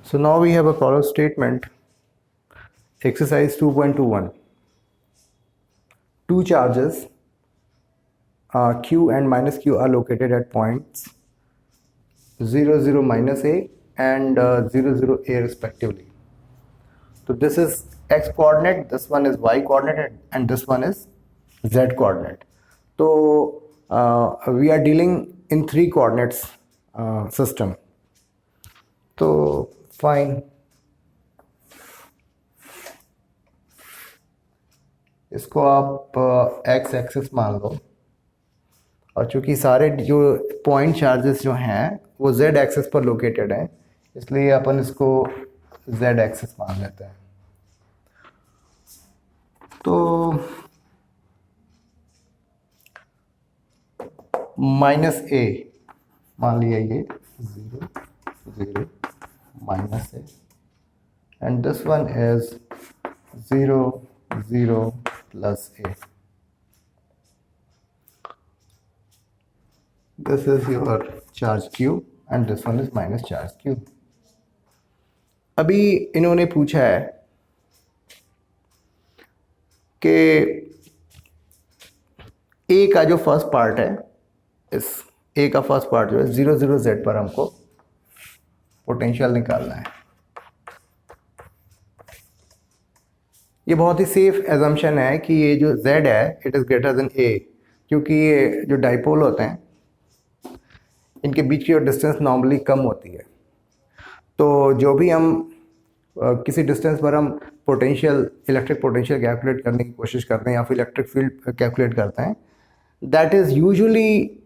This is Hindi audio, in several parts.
So now we have a color statement, exercise 2.21. Two charges q and minus q are located at points 0, 0, minus a and 0, 0, a respectively. So this is x coordinate, this one is y coordinate, and this one is z coordinate. So we are dealing in three coordinates system. तो फाइन, इसको आप एक्स एक्सिस मान लो, और चूंकि सारे जो पॉइंट चार्जेस जो हैं वो जेड एक्सिस पर लोकेटेड हैं, इसलिए अपन इसको जेड एक्सिस मान लेते हैं. तो माइनस ए मान लिया, ये 0, 0, minus a, and this one is 0, 0, plus a. This is your charge q and this one is minus charge q. अभी इन्होंने पूछा है कि a का जो फर्स्ट पार्ट है, इस a का फर्स्ट पार्ट जो है 0, 0, z पर हमको पोटेंशियल निकालना है. ये बहुत ही सेफ एजम्पशन है कि ये जो z है it is greater than a, क्योंकि ये जो डाइपोल होते हैं इनके बीच की डिस्टेंस नॉर्मली कम होती है. तो जो भी हम किसी डिस्टेंस पर हम पोटेंशियल, इलेक्ट्रिक पोटेंशियल कैलकुलेट करने की कोशिश करते हैं या फिर इलेक्ट्रिक फील्ड कैलकुलेट करते हैं, that is usually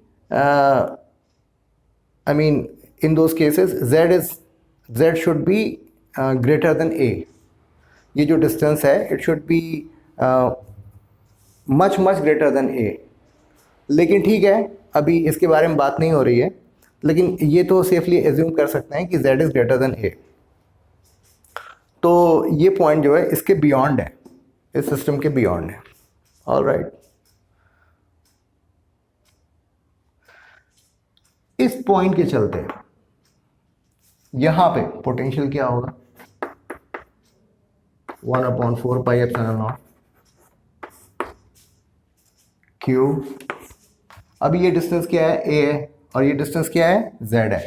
I mean in those cases z should be greater than a. ये जो डिस्टेंस है it should be much greater than a. लेकिन ठीक है, अभी इसके बारे में बात नहीं हो रही है, लेकिन ये तो सेफली एज्यूम कर सकते हैं कि z is greater than a. तो ये पॉइंट जो है इसके बियॉन्ड है, इस सिस्टम के बियॉन्ड है. ऑलराइट, इस पॉइंट के चलते यहाँ पे पोटेंशियल क्या होगा, 1/4 पाई एप्सिलॉन नॉट क्यू. अब ये डिस्टेंस क्या है, a है, और ये डिस्टेंस क्या है, z है.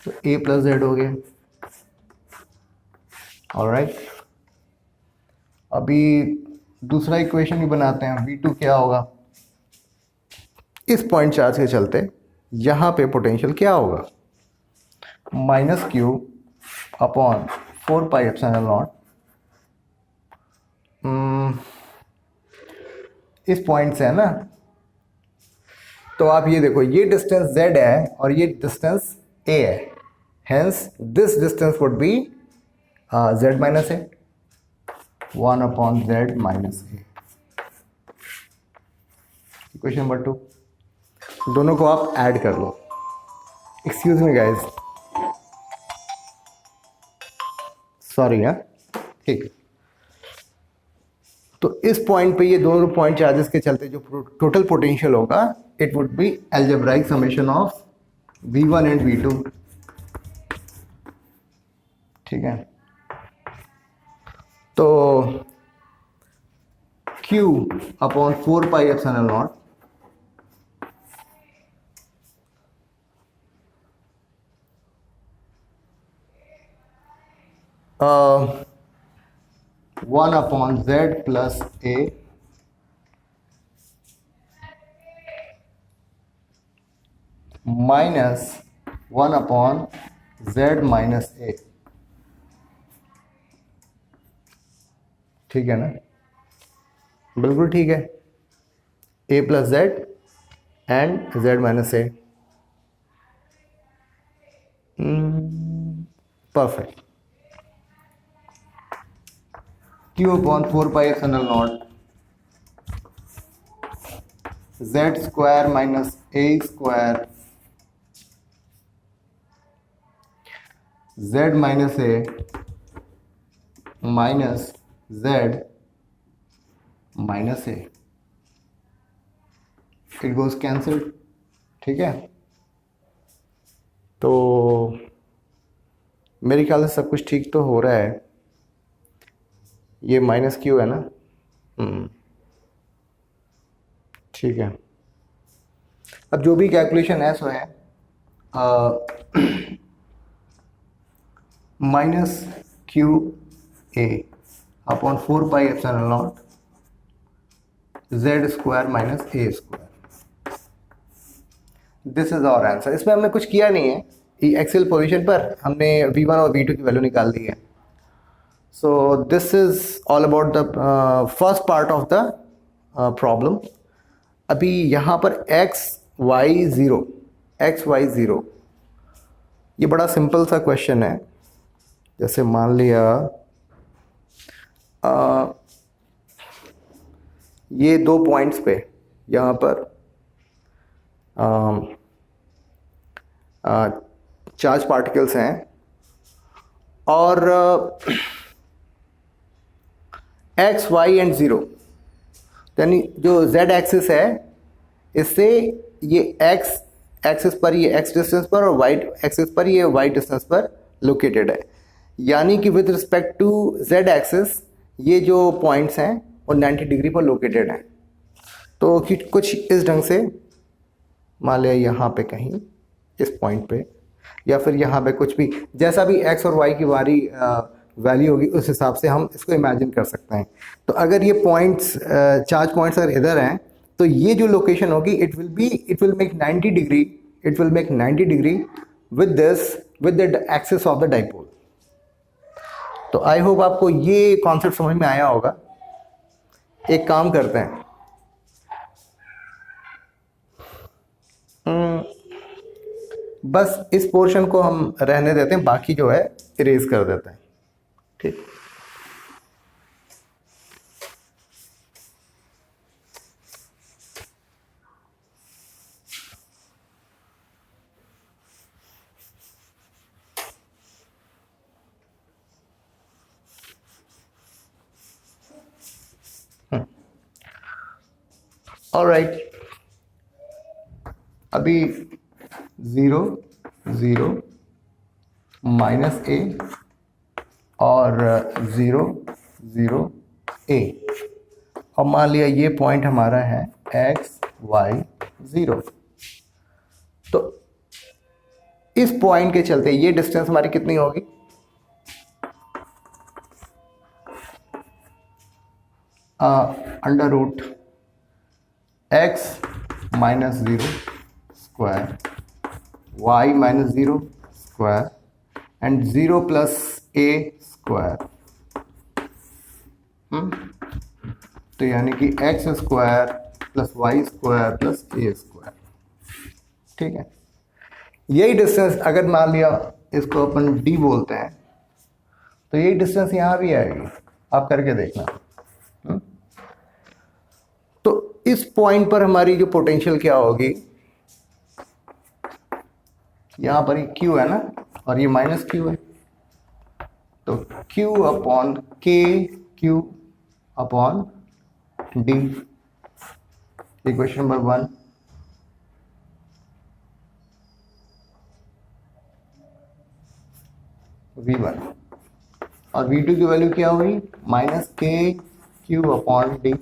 तो a प्लस z हो गया. ऑलराइट, अभी दूसरा इक्वेशन भी बनाते हैं. v2 क्या होगा, इस पॉइंट चार्ज के चलते यहाँ पे पोटेंशियल क्या होगा, minus Q upon 4 pi epsilon not. इस पॉइंट से है ना, तो आप ये देखो, ये डिस्टेंस z है और ये डिस्टेंस a है, hence this distance would be z minus a, 1/z minus a. Equation number 2, दोनों को आप ऐड कर लो. Excuse me guys, sorry. हाँ, ठीक. तो इस पॉइंट पे ये दोनों पॉइंट चार्जेस के चलते जो टोटल पोटेंशियल होगा it would be algebraic summation of v1 and v2. ठीक है, तो q upon 4 pi epsilon not uh, 1/z plus a minus 1/z minus a. ठीक है ना, बिल्कुल ठीक है. a plus z and z minus a. Perfect. q upon 4 pi epsilon not z square minus a square z minus a minus z minus a. It goes cancelled. ठीक है, तो मेरे ख्याल से सब कुछ ठीक तो हो रहा है। ये माइनस क्यू है ना, ठीक है। अब जो भी कैलकुलेशन है सो है minus q a upon 4πε0 z square minus a square. This is our answer. इसमें हमने कुछ किया नहीं है, एक्सेल पोजीशन पर हमने v1 और v2 की वैल्यू निकाल दी है। So this is all about the first part of the problem. अभी यहाँ पर x y 0 ये बड़ा सिंपल सा क्वेश्चन है। जैसे मान लिया ये 2 पॉइंट्स पे यहाँ पर चार्ज पार्टिकल्स हैं और x y एंड 0, यानी जो z एक्सिस है इससे ये x एक्सिस पर ये x डिस्टेंस पर और y एक्सिस पर ये y डिस्टेंस पर लोकेटेड है। यानी कि with respect to z axis ये जो पॉइंट्स हैं वो 90 डिग्री पर लोकेटेड हैं। तो कुछ इस ढंग से मान लिया यहाँ पे कहीं इस पॉइंट पे या फिर यहाँ पे कुछ भी, जैसा भी x और y की वैल्यू होगी उस हिसाब से हम इसको इमेजिन कर सकते हैं। तो अगर ये पॉइंट्स चार्ज पॉइंट्स अगर इधर हैं तो ये जो लोकेशन होगी it will make 90 degree with the axis of the dipole. तो आई होप आपको ये कॉन्सेप्ट समझ में आया होगा। एक काम करते हैं, बस इस पोर्शन को हम रहने देते हैं, बाकी जो है इरेज कर देते हैं। ठीक, ऑलराइट। अभी 0 0 माइनस ए और 0 0 ए, अब मान लिया ये पॉइंट हमारा है x y 0। तो इस पॉइंट के चलते ये डिस्टेंस हमारी कितनी होगी, under root x minus 0 square y minus 0 square and 0 plus a square. तो यानी कि x square plus y square plus a square. ठीक है, यही डिस्टेंस अगर मान लिया इसको अपन d बोलते हैं तो यही डिस्टेंस यहाँ भी आएगी, आप करके देखना। तो इस पॉइंट पर हमारी जो पोटेंशियल क्या होगी, यहाँ पर q है ना और ये माइनस q है, तो q upon k q upon d। Equation number 1। v1 और v2 की वैल्यू क्या हुई, minus k q upon d।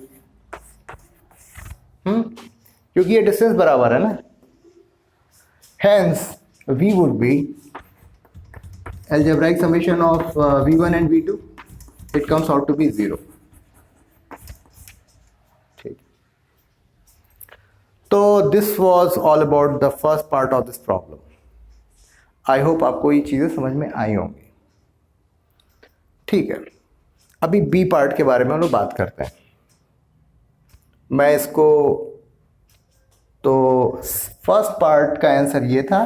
क्योंकि ये डिस्टेंस बराबर है ना, hence v would be algebraic summation of v1 and v2, it comes out to be 0। ठीक, तो this was all about the first part of this problem। I hope आपको ये चीज़ें समझ में आई होंगी। ठीक है, अभी बी पार्ट के बारे में हम लोग बात करते हैं। मैं इसको, तो फर्स्ट पार्ट का आंसर ये था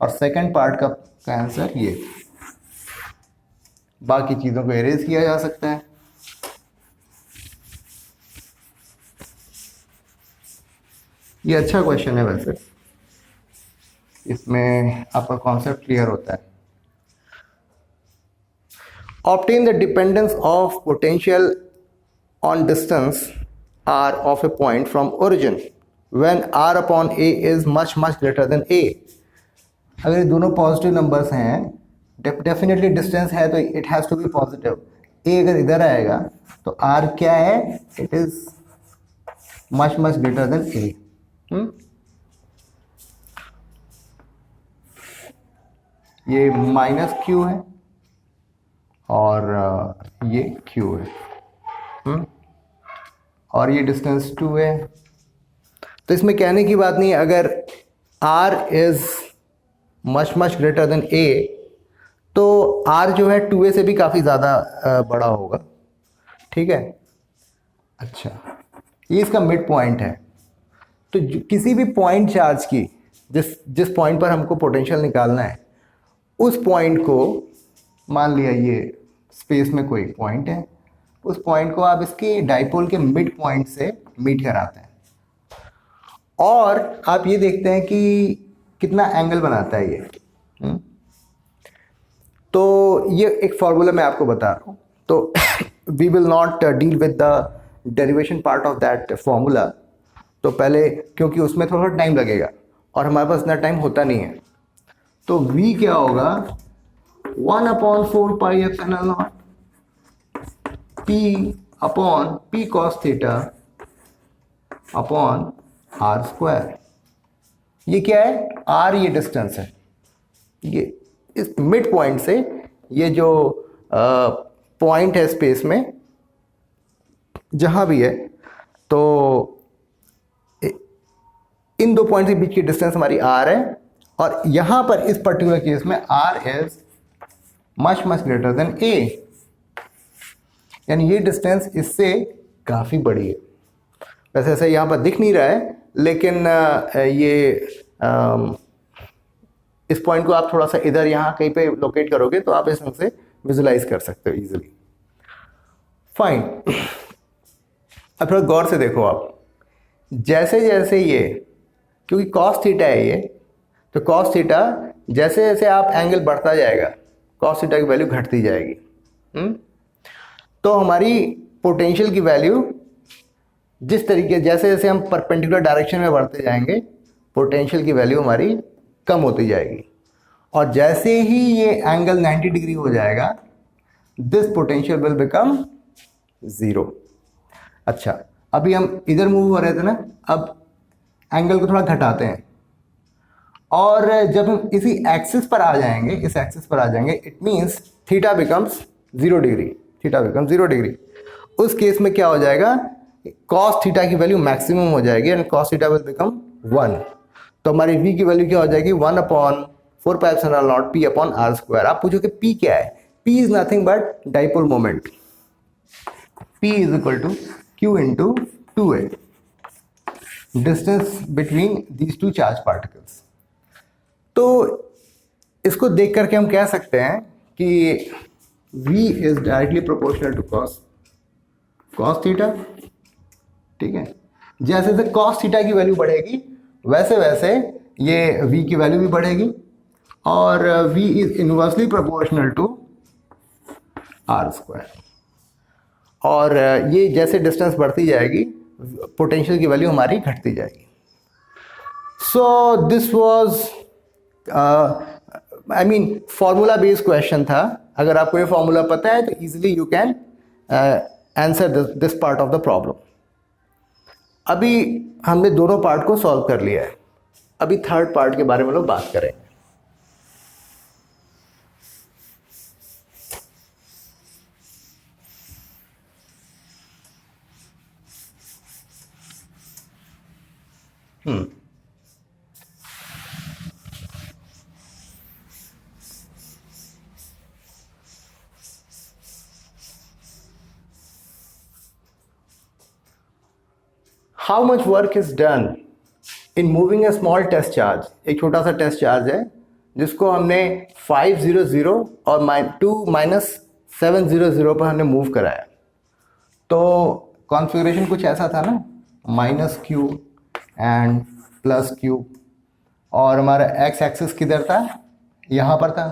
और सेकंड पार्ट का आंसर ये। बाकी चीज़ों को इरेज किया जा सकता है। ये अच्छा क्वेश्चन है, वैसे इसमें आपका कॉन्सेप्ट क्लियर होता है। Obtain the dependence of potential on distance r of a point from origin when r upon a is much greater than a। अगर ये दोनों पॉजिटिव नंबर्स हैं डेफिनेटली डिस्टेंस है तो it has to be positive. A अगर इधर आएगा तो आर क्या है, it is much much greater than a. ये माइनस क्यू है और ये क्यू है, और ये डिस्टेंस 2 है। तो इसमें कहने की बात नहीं है, अगर r is much much greater then a तो r जो है 2a से भी काफ़ी ज़्यादा बड़ा होगा, ठीक है। अच्छा, ये इसका मिड पॉइंट है। तो किसी भी पॉइंट चार्ज की जिस पॉइंट पर हमको पोटेंशियल निकालना है, उस पॉइंट को मान लिया ये स्पेस में कोई पॉइंट है, उस पॉइंट को आप इसके डाइपोल के मिड पॉइंट से मीट कराते हैं और आप ये देखते हैं कि कितना एंगल बनाता है ये। तो ये एक फॉर्मूला मैं आपको बता रहा हूँ, तो we will not deal with the derivation part of that formula. तो पहले, क्योंकि उसमें थोड़ा टाइम लगेगा और हमारे पास इतना टाइम होता नहीं है, तो v क्या होगा, 1/4 pi epsilon naught p cos theta upon r square. ये क्या है, r ये डिस्टेंस है, ये इस मिड पॉइंट से ये जो पॉइंट है स्पेस में जहां भी है, तो इन दो पॉइंट के बीच की डिस्टेंस हमारी r है, और यहां पर इस पर्टिकुलर केस में r is much much greater then a, यानी ये डिस्टेंस इससे काफ़ी बड़ी है। वैसे ऐसे यहाँ पर दिख नहीं रहा है, लेकिन इस पॉइंट को आप थोड़ा सा इधर यहाँ कहीं पे लोकेट करोगे तो आप इस ढंग से विजुलाइज कर सकते हो इजीली। फाइन, अब थोड़ा गौर से देखो आप, जैसे जैसे ये, क्योंकि कॉस थीटा है ये, तो कॉस थीटा जैसे जैसे आप एंगल बढ़ता जाएगा कॉस थीटा की वैल्यू घटती जाएगी। तो हमारी पोटेंशियल की वैल्यू जिस तरीके, जैसे जैसे हम परपेंडिकुलर डायरेक्शन में बढ़ते जाएंगे, पोटेंशियल की वैल्यू हमारी कम होती जाएगी, और जैसे ही ये एंगल 90 डिग्री हो जाएगा, दिस पोटेंशियल विल बिकम 0। अच्छा, अभी हम इधर मूव हो रहे थे ना, अब एंगल को थोड़ा घटाते हैं, और जब हम इसी एक्सिस पर आ जाएंगे, इस एक्सिस पर आ जाएंगे, it means theta becomes 0 degree, theta becomes 0 degree. उस केस में क्या हो जाएगा, कॉस थीटा की वैल्यू मैक्सिमम हो जाएगी and cos theta will become 1। तो हमारी v की वैल्यू क्या हो जाएगी, 1/4 pi epsilon naught p upon r square. आप पूछो कि p क्या है, p is nothing but dipole moment, p is equal to q into 2a, distance between these two charge particles. तो इसको देख करके हम कह सकते हैं कि v is directly proportional to cos theta, ठीक है। जैसे जैसे cos थीटा की वैल्यू बढ़ेगी, वैसे वैसे ये v की वैल्यू भी बढ़ेगी, और v is inversely proportional to r square. और ये जैसे डिस्टेंस बढ़ती जाएगी, पोटेंशियल की वैल्यू हमारी घटती जाएगी। सो this was I mean formula based question था। अगर आपको ये फॉर्मूला पता है तो easily you can answer this part of the problem. अभी हमने दोनों पार्ट को सॉल्व कर लिया है, अभी थर्ड पार्ट के बारे में लोग बात करें। How much work is done in moving a small test charge. एक छोटा सा टेस्ट चार्ज है जिसको हमने 500 और 2-700 पर हमने मूव कराया। तो कॉन्फ़िगरेशन कुछ ऐसा था ना, -q एंड +q, और हमारा x एक्सिस किधर था, यहाँ पर था।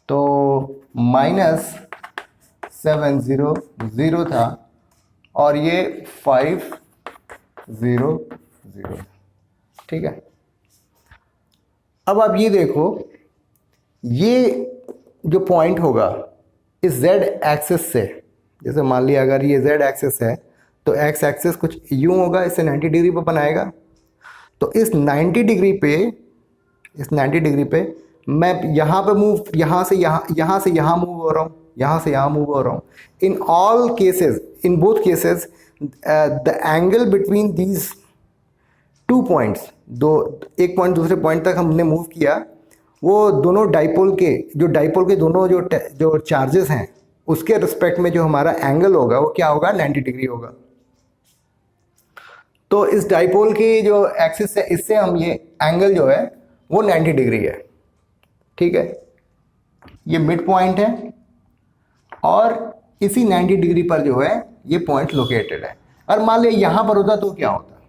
तो -700 था और ये 500, ठीक है। अब आप ये देखो, ये जो पॉइंट होगा इस z एक्सिस से, जैसे मान लिया अगर ये z एक्सिस है तो x एक्सिस कुछ यूं होगा, इससे 90 डिग्री पर बनाएगा। तो इस 90 डिग्री पे मैं यहाँ पे मूव, यहाँ से यहाँ मूव हो रहा हूँ, यहाँ से यहाँ मूव हो रहा हूँ। In all cases, in both cases the angle between these 2 points, एक पॉइंट दूसरे पॉइंट तक हमने मूव किया, वो दोनों डाइपोल के दोनों जो चार्जेस हैं उसके रिस्पेक्ट में जो हमारा एंगल होगा वो क्या होगा, 90 डिग्री होगा। तो इस डाइपोल की जो एक्सिस है इससे हम ये एंगल जो है वो 90 डिग्री है, ठीक है। ये मिड पॉइंट है और इसी 90 डिग्री पर जो है ये पॉइंट लोकेटेड है। और मान लिया यहाँ पर होता तो क्या होता,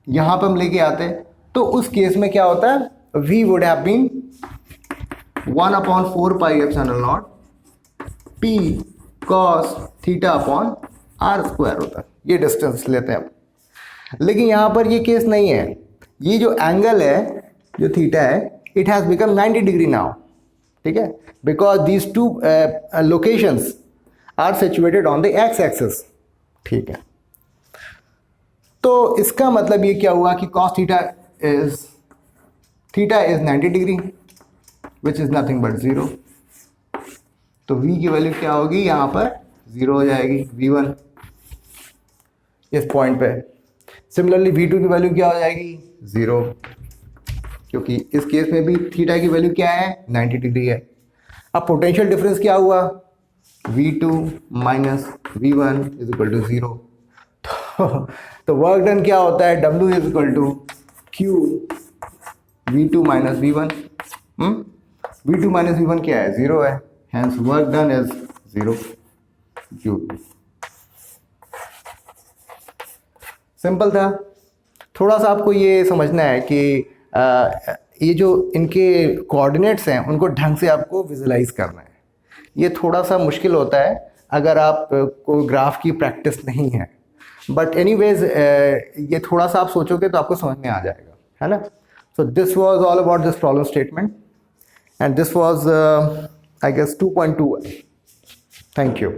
यहाँ पर हम लेके आते तो उस केस में क्या होता है, v would have been 1/4 pi epsilon naught p cos theta upon r square होता है। ये डिस्टेंस लेते हैं हम, लेकिन यहाँ पर ये केस नहीं है। ये जो एंगल है, जो थीटा है, it has become 90 degree now, ठीक है, because these two locations are situated on the x axis, ठीक है। तो इसका मतलब ये क्या हुआ कि cos theta is 90 degree which is nothing but 0। तो v की वैल्यू क्या होगी, यहाँ पर 0 हो जाएगी, v1 इस पॉइंट पे। सिमिलरली v2 की वैल्यू क्या हो जाएगी, 0, क्योंकि इस केस में भी थीटा की वैल्यू क्या है, 90 डिग्री है। अब पोटेंशियल डिफरेंस क्या हुआ, v2 minus v1 is equal to 0। तो वर्क डन क्या होता है, W is equal to Q v2 minus v1। v2 minus v1 क्या है, 0 है, hence work done is 0 Q। Simple था। थोड़ा सा आपको ये समझना है कि ये जो इनके कोऑर्डिनेट्स हैं उनको ढंग से आपको विजुलाइज करना है। ये थोड़ा सा मुश्किल होता है अगर आप को ग्राफ की प्रैक्टिस नहीं है, बट एनीवेज ये थोड़ा सा आप सोचोगे तो आपको समझ में आ जाएगा, है ना। So this was all about this problem statement and this was I guess 2.2। Thank you.